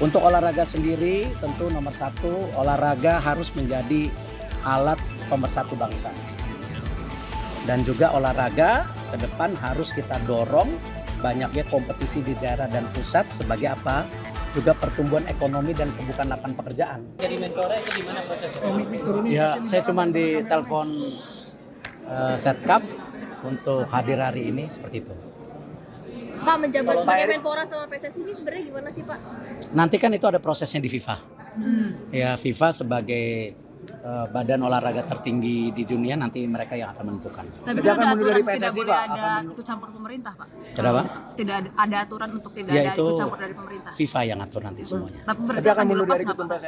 Untuk olahraga sendiri tentu nomor satu, olahraga harus menjadi alat pemersatu bangsa. Dan juga olahraga ke depan harus kita dorong banyaknya kompetisi di daerah dan pusat sebagai apa? Juga pertumbuhan ekonomi dan pembukaan lapangan pekerjaan. Jadi Menpora itu gimana prosesnya? Ya, saya cuma ditelepon Setkap untuk hadir hari ini seperti itu. Pak, menjabat sebagai Menpora sama PSSI ini sebenarnya gimana sih, Pak? Nanti kan itu ada prosesnya di FIFA. Ya, FIFA sebagai badan olahraga tertinggi di dunia, nanti mereka yang akan menentukan. Tapi kan ada aturan tidak boleh ada ikut campur pemerintah, Pak. Kenapa? Tidak ada aturan untuk tidak Ya, ada itu ikut campur dari pemerintah. FIFA yang atur nanti semuanya. Tapi berarti akan dilepas nggak, Pak?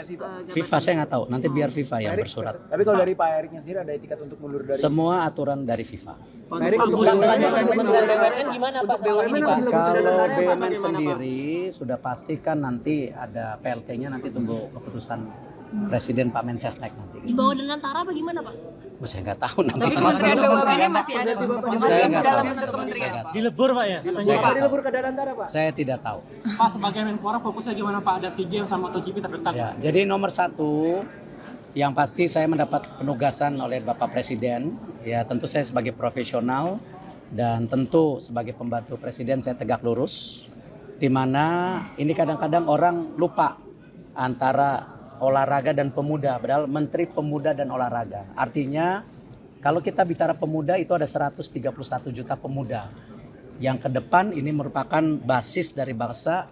FIFA saya nggak tahu, nanti biar FIFA yang bersurat. Tapi kalau dari Pak Eriknya sendiri ada etikat untuk mundur dari Semua aturan dari FIFA. Pak Erik untuk BUMN gimana Pak soal ini Pak? Kalau BUMN sendiri sudah pastikan nanti ada PLT-nya, nanti tunggu keputusan Presiden Pak Mensesnek nanti. Di bawah Danantara apa gimana, Pak? Oh, saya nggak tahu namanya. Tapi Kementerian BUMN masih ada Saya nggak dalam tahu. bentuk kementerian, Pak. Dilebur Pak ya? Saya nggak tahu. ke Danantara, Pak. Saya tidak tahu. Pak sebagai Menpora fokusnya gimana Pak? Ada SEA Games sama MotoGP terdekat. Ya, jadi nomor satu, yang pasti saya mendapat penugasan oleh Bapak Presiden. Ya, tentu saya sebagai profesional dan tentu sebagai pembantu Presiden saya tegak lurus. Di mana ini kadang-kadang orang lupa antara olahraga dan pemuda, padahal Menteri Pemuda dan Olahraga. Artinya kalau kita bicara pemuda itu ada 131 juta pemuda yang ke depan ini merupakan basis dari bangsa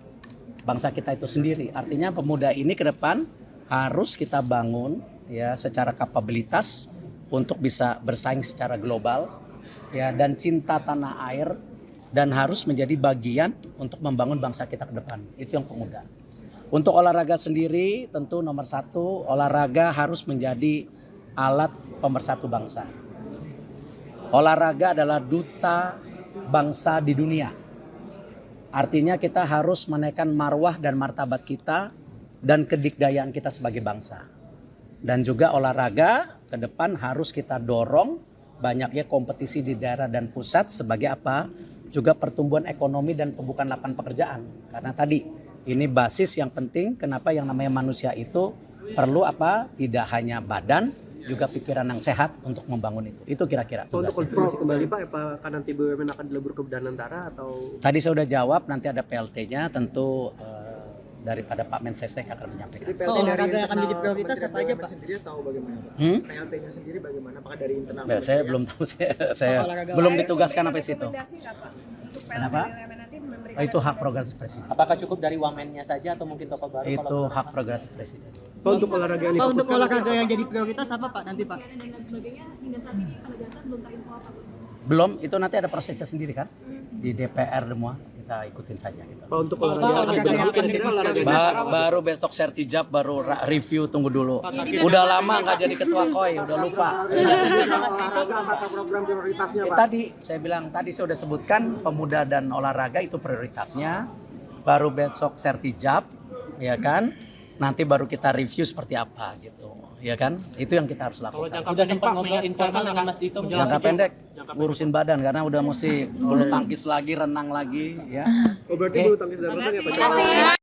kita itu sendiri. Artinya pemuda ini ke depan harus kita bangun ya secara kapabilitas untuk bisa bersaing secara global ya, dan cinta tanah air, dan harus menjadi bagian untuk membangun bangsa kita ke depan. Itu yang pemuda. Untuk olahraga sendiri tentu nomor satu, olahraga harus menjadi alat pemersatu bangsa. Olahraga adalah duta bangsa di dunia. Artinya kita harus menaikkan marwah dan martabat kita dan kedikdayaan kita sebagai bangsa. Dan juga olahraga ke depan harus kita dorong banyaknya kompetisi di daerah dan pusat sebagai apa? Juga pertumbuhan ekonomi dan pembukaan lapangan pekerjaan. Karena tadi ini basis yang penting, kenapa yang namanya manusia itu perlu apa? Tidak hanya badan, juga pikiran yang sehat untuk membangun itu. Itu kira-kira tugasnya. Untuk konfirmasi kembali Pak, apakah nanti BUMN akan dilebur ke Danantara atau? Tadi saya sudah jawab, nanti ada PLT-nya, tentu daripada Pak Mensesnek akan menyampaikan. Olahraga akan menjadi prioritas apa aja Pak? Sendiri tahu bagaimana Pak? Hmm? PLT-nya sendiri bagaimana? Apakah dari internal? Ya, saya belum tahu, saya belum ditugaskan sampai situ. Kenapa? Itu hak prerogatif Presiden. Apakah cukup dari wamennya saja atau mungkin tokoh baru? Itu hak prerogatif Presiden. Pak, untuk olahraga yang Untuk olahraga yang jadi prioritas apa Pak nanti Pak? Belum, itu nanti ada prosesnya sendiri kan? Di DPR semua, kita ikutin saja gitu. Pak, untuk olahraga yang akan jadi Baru besok sertijab, baru review, tunggu dulu. Udah lama nggak jadi ketua KOI, udah lupa. program prioritasnya Pak? Tadi saya bilang, tadi saya udah sebutkan pemuda dan olahraga itu prioritasnya. Baru besok sertijab, ya kan? Nanti baru kita review seperti apa gitu, ya kan? Itu yang kita harus lakukan. Udah sempat ngobrol informal dengan Mas Dito. Jangka pendek, ngurusin badan karena udah mesti bulu tangkis lagi, renang lagi, ya. Oh, berarti bulu tangkis dan renang ya Pak?